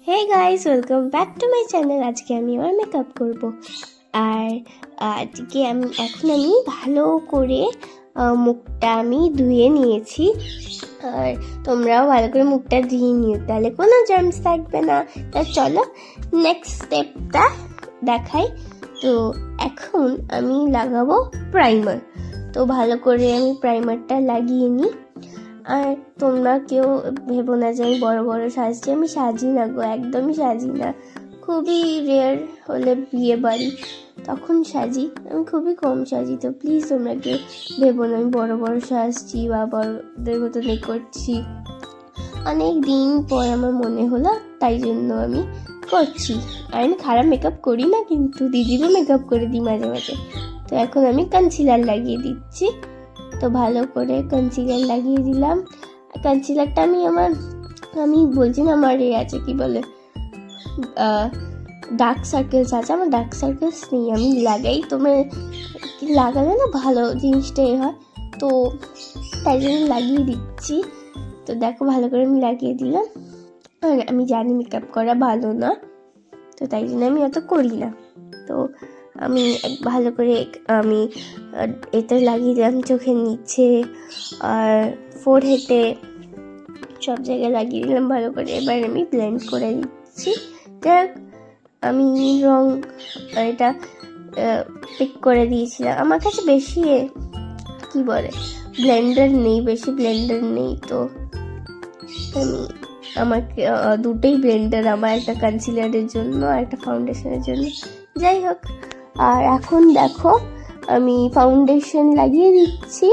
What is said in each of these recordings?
Hey guys, welcome back to my channel. আজকে আমি আমার মেকআপ করব। আর আজকে আমি ভালো করে মুখটা আমি ধুয়ে নিয়েছি। আর তোমরাও ভালো করে মুখটা ধুয়ে নিও, তাহলে কোনো জার্মস থাকবে না। তা চলো নেক্সট স্টেপটা দেখাই। তো এখন আমি লাগাবো প্রাইমার। তো ভালো করে আমি প্রাইমারটা লাগিয়ে নিই। আর তোমরা কেউ ভেবো না যে আমি বড় বড় সাজছি। আমি সাজি না গো, একদমই সাজি না। খুবই রেয়ার হলে বিয়ে বাড়ি তখন সাজি, আমি খুবই কম সাজি। তো প্লিজ তোমরা কেউ ভেবো না আমি বড় বড় সাজছি বা বড়দের মতন এ করছি। অনেক দিন পর আমার মনে হলো, তাই জন্য আমি করছি। আর আমি খারাপ মেকআপ করি না, কিন্তু দিদিরও মেকআপ করে দিই মাঝে মাঝে। তো এখন আমি কনসিলার লাগিয়ে দিচ্ছি। তো ভালো করে কনসিলার লাগিয়ে দিলাম। কনসিলারটা আমি বলছি না, আমার আছে কি বলে ডার্ক সার্কেলস আছে। আমার ডার্ক সার্কেলস নেই, আমি লাগাই। তোমার লাগালে না ভালো জিনিসটা হয়, তো তাই জন্য লাগিয়ে দিচ্ছি। তো দেখো ভালো করে আমি লাগিয়ে দিলাম। আর আমি জানি মেকআপ করা ভালো না, তো তাই জন্য আমি অত করি না। তো আমি ভালো করে আমি এতে লাগিয়ে দিলাম, চোখের নিচে আর ফোরহেডে সব জায়গায় লাগিয়ে দিলাম ভালো করে। এবার আমি ব্লেন্ড করে দিচ্ছি। দেখ আমি রং এটা পিক করে দিয়েছিলাম। আমার কাছে বেশি কি বলে ব্লেন্ডার নেই, বেশি ব্লেন্ডার নেই। তো আমি আমাকে দুটোই ব্লেন্ডার, আমার একটা কনসিলারের জন্য আর একটা ফাউন্ডেশনের জন্য। যাই হোক, আর এখন দেখো আমি ফাউন্ডেশন লাগিয়ে দিচ্ছি।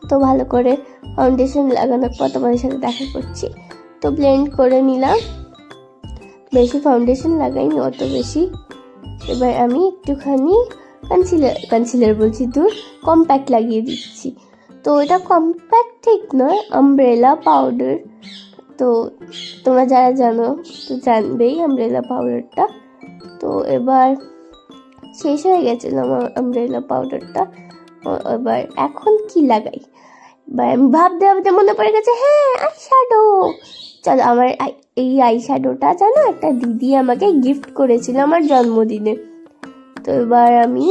তো ভালো করে ফাউন্ডেশন লাগানোর পর তোমাদের সাথে দেখা করছি। তো ব্লেন্ড করে নিলাম, বেশি ফাউন্ডেশন লাগাইনি, অত বেশি। এবার আমি একটুখানি কনসিলার বলছি দূর কম্প্যাক্ট লাগিয়ে দিচ্ছি। তো এটা কম্প্যাক্ট ঠিক নয়, আমব্রেলা পাউডার। তো তোমরা যারা জানো তো জানবেই আমব্রেলা পাউডারটা। তো এবার শেষ হয়ে গেছিল আমার আমব্রেলা পাউডারটা। এবার এখন কি লাগাই, এবার আমি ভাবতে মনে পড়ে গেছে, হ্যাঁ আই শ্যাডো। চলো, আমার এই আই শ্যাডোটা জানো একটা দিদি আমাকে গিফট করেছিল আমার জন্মদিনে। তো এবার আমি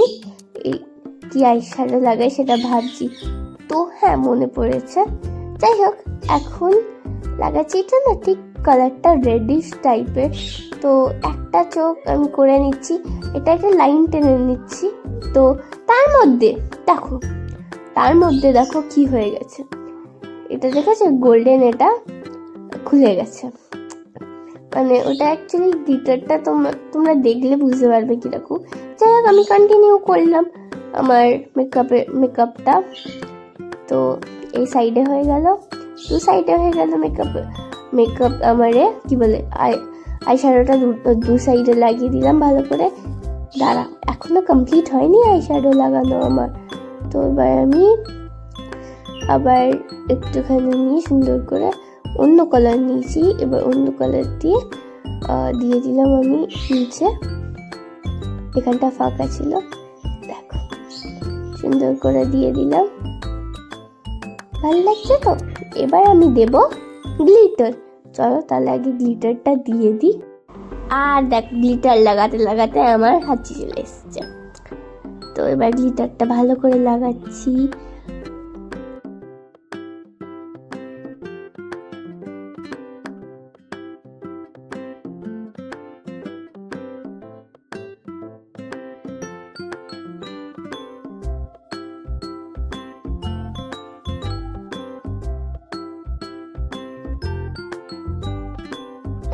কি আই শ্যাডো লাগাই সেটা ভাবছি। তো হ্যাঁ মনে পড়েছে। যাই হোক, এখন লাগাচ্ছি। এটা না ঠিক কালারটা রেডিশ টাইপের। তো একটা চোখ আমি করে নিচ্ছি, এটা একটা লাইন টেনে নিচ্ছি। তো তার মধ্যে দেখো কি হয়ে গেছে। এটা দেখেছো গোল্ডেন, এটা খুলে গেছে। মানে ওটা অ্যাকচুয়ালি গ্লিটারটা তোমরা দেখলে বুঝতে পারবে কিরকম। যাই হোক, আমি কন্টিনিউ করলাম আমার মেকআপটা। তো এই সাইডে হয়ে গেল, দু সাইডে হয়ে গেল মেকআপ আমারে কি বলে আই শ্যাডোটা দু সাইডে লাগিয়ে দিলাম ভালো করে। দাঁড়া, এখনো কমপ্লিট হয়নি আই শ্যাডো লাগানো আমার। তো এবার আমি আবার একটুখানি নিয়ে সুন্দর করে অন্য কালার নিয়েছি। এবার অন্য কালার দিয়ে দিলাম আমি নিচে, এখানটা ফাঁকা ছিল, দেখো সুন্দর করে দিয়ে দিলাম। ভালো লাগছে তো? এবার আমি দেব গ্লিটার। চলো তাহলে আগে গ্লিটারটা দিয়ে দিই। আর দেখ, গ্লিটার লাগাতে লাগাতে আমার হাঁচি চলে এসছে। তো এবার গ্লিটারটা ভালো করে লাগাচ্ছি।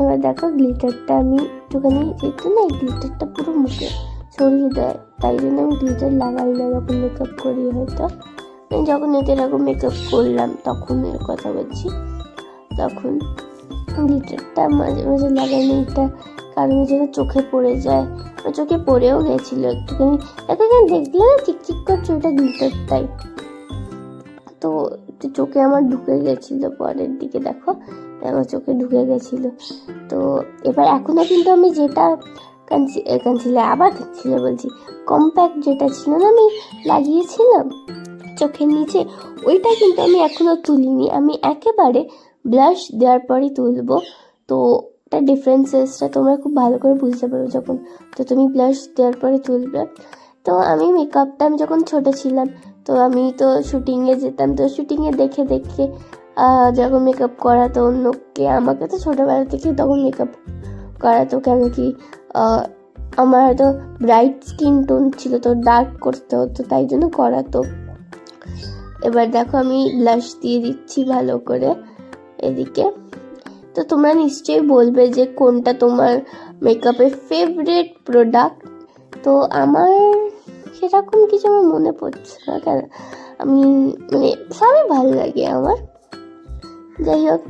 এবার দেখো গ্লিটারটা আমি একটুখানি, যেহেতু না গ্লিটারটা পুরো মুখে ছড়িয়ে দেয়, তাই জন্য আমি গ্লিটার লাগাই না যখন মেকআপ করি। হয়তো যখন এরকম মেকআপ করলাম তখন এর কথা বলছি, তখন গ্লিটারটা মাঝে মাঝে লাগাই না। এটা কারণ যেটা চোখে পড়ে যায়, চোখে পড়েও গেছিলো একটুখানি। এতদিন দেখলে না চিকচিক করছে, ওটা গ্লিটারটাই। তো চোখে আমার ঢুকে গেছিলো, পরের দিকে দেখো আমার চোখে ঢুকে গেছিলো। তো এবার এখনো কিন্তু আমি যেটা কনসিলার বলছি, কম্প্যাক্ট যেটা ছিল না আমি লাগিয়েছিলাম চোখের নিচে, ওইটা কিন্তু আমি এখনো তুলিনি। আমি একেবারে ব্লাশ দেওয়ার পরই তুলবো। তো একটা ডিফারেন্সেসটা তোমরা খুব ভালো করে বুঝতে পারো যখন তো তুমি ব্লাশ দেওয়ার পরে তুলবে। তো আমি মেকআপটা আমি যখন ছোট ছিলাম তো আমি তো শুটিংয়ে যেতাম, তো শুটিংয়ে দেখে দেখে যখন মেকআপ করাতো অন্যকে, আমাকে তো ছোটোবেলা থেকে তখন মেকআপ করাতো, কেন কি আমার হয়তো ব্রাইট স্কিন টোন ছিল, তো ডার্ক করতে হতো, তাই জন্য করাতো। এবার দেখো আমি ব্লাশ দিয়ে দিচ্ছি ভালো করে এদিকে। তো তোমরা নিশ্চয়ই বলবে যে কোনটা তোমার মেকআপের ফেভারিট প্রোডাক্ট। তো আমার সেরকম কিছু আমার মনে পড়ছে না, কেন আমি মানে সবই ভালো লাগে আমার। যাই হোক,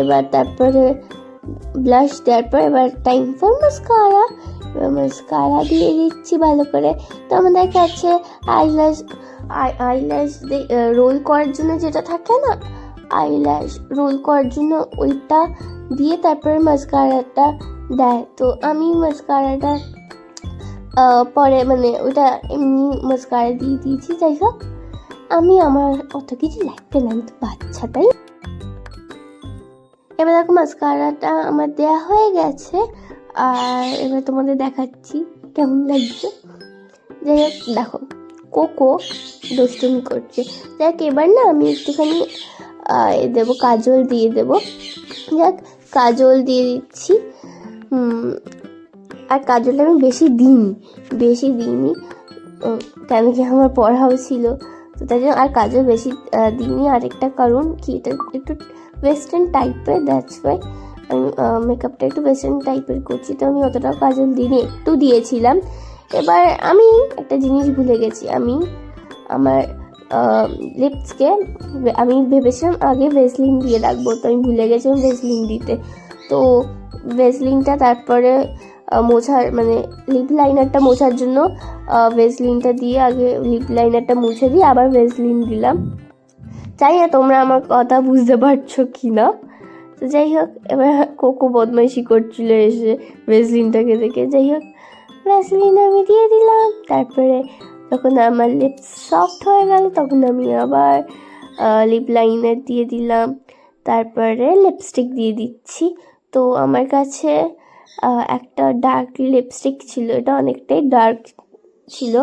এবার তারপরে ব্লাশ দেওয়ার পর এবার টাইম ফর মাস্কারা। এবার মাস্কারা দিয়ে দিচ্ছি ভালো করে। তো আমাদের কাছে আইল্যাশ রোল করার জন্য যেটা থাকে না, আইল্যাশ রোল করার জন্য ওইটা দিয়ে তারপরে মাস্কারাটা দেয়। তো আমি মাস্কারাটা পরে মানে ওইটা এমনি মাস্কারা দিয়ে দিয়েছি। যাই হোক, আমার অত কিছু লাগবে না, আমি তো বাচ্চা, তাই। এবার দেখো মাস্কারাটা আমার দেয়া হয়ে গেছে, আর এবার তোমাদের দেখাচ্ছি কেমন লাগছে। যাই হোক, দেখো কোকো দুষ্টুমি করছে। যাক, এবার না আমি একটুখানি দেবো, কাজল দিয়ে দেবো। যাক, কাজল দিয়ে দিচ্ছি। আর কাজলটা আমি বেশি দিইনি, কেন কি আমার পড়াও ছিল, তো তাই জন্য আর কাজল বেশি দিইনি। আরেকটা কারণ কি, এটা একটু ওয়েস্টার্ন টাইপের, দ্যাটস ওয়াই আমি মেকআপটা একটু ওয়েস্টার্ন টাইপের করছি, তো আমি অতটাও কাজল দিইনি, একটু দিয়েছিলাম। এবার আমি একটা জিনিস ভুলে গেছি, আমি আমার লিপসকে আমি ভেবেছিলাম আগে ভেসলিন দিয়ে রাখবো, তো আমি ভুলে গেছিলাম ভেসলিন দিতে। তো ভেসলিনটা তারপরে মোছার মানে লিপ লাইনারটা মোছার জন্য ভেসলিনটা দিয়ে আগে লিপ লাইনারটা মুছে দিয়ে আবার ভেসলিন দিলাম। জানি না তোমরা আমার কথা বুঝতে পারছো কি না। তো যাই হোক, এবার কোকো বদমাইশি করছিল এসে ভেসলিনটাকে দেখে। যাই হোক, ভেসলিন আমি দিয়ে দিলাম। তারপরে যখন আমার লিপস সফট হয়ে গেল তখন আমি আবার লিপ লাইনার দিয়ে দিলাম, তারপরে লিপস্টিক দিয়ে দিচ্ছি। তো আমার কাছে একটা ডার্ক লিপস্টিক ছিল, এটা অনেকটাই ডার্ক ছিল,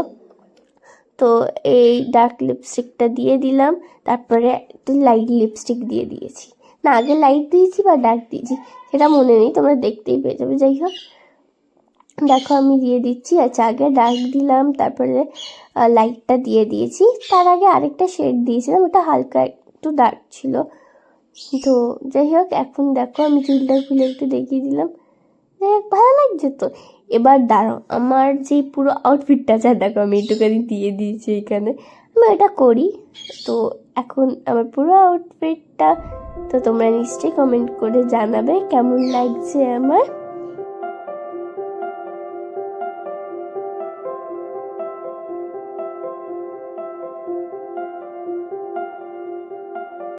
তো এই ডার্ক লিপস্টিকটা দিয়ে দিলাম। তারপরে একটু লাইট লিপস্টিক দিয়ে দিয়েছি, না আগে লাইট দিয়েছি বা ডার্ক দিয়েছি সেটা মনে নেই, তোমরা দেখতেই পেয়ে যাবে। যাই হোক, দেখো আমি দিয়ে দিচ্ছি। আচ্ছা, আগে ডার্ক দিলাম, তারপরে লাইটটা দিয়ে দিয়েছি। তার আগে আরেকটা শেড দিয়েছিলাম, ওটা হালকা একটু ডার্ক ছিল। তো যাই হোক, এখন দেখো আমি চুলটা খুলে একটু দেখিয়ে দিলাম। যাই হোক, ভালো লাগছে তো। এবার দাঁড়াও, আমার যে পুরো আউটফিটটা আছে দেখো আমি একটুখানি দিয়ে দিয়েছি এখানে, আমি এটা করি। তো এখন আমার পুরো আউটফিটটা তো তোমরা নিশ্চয়ই কমেন্ট করে জানাবে কেমন লাগছে আমার।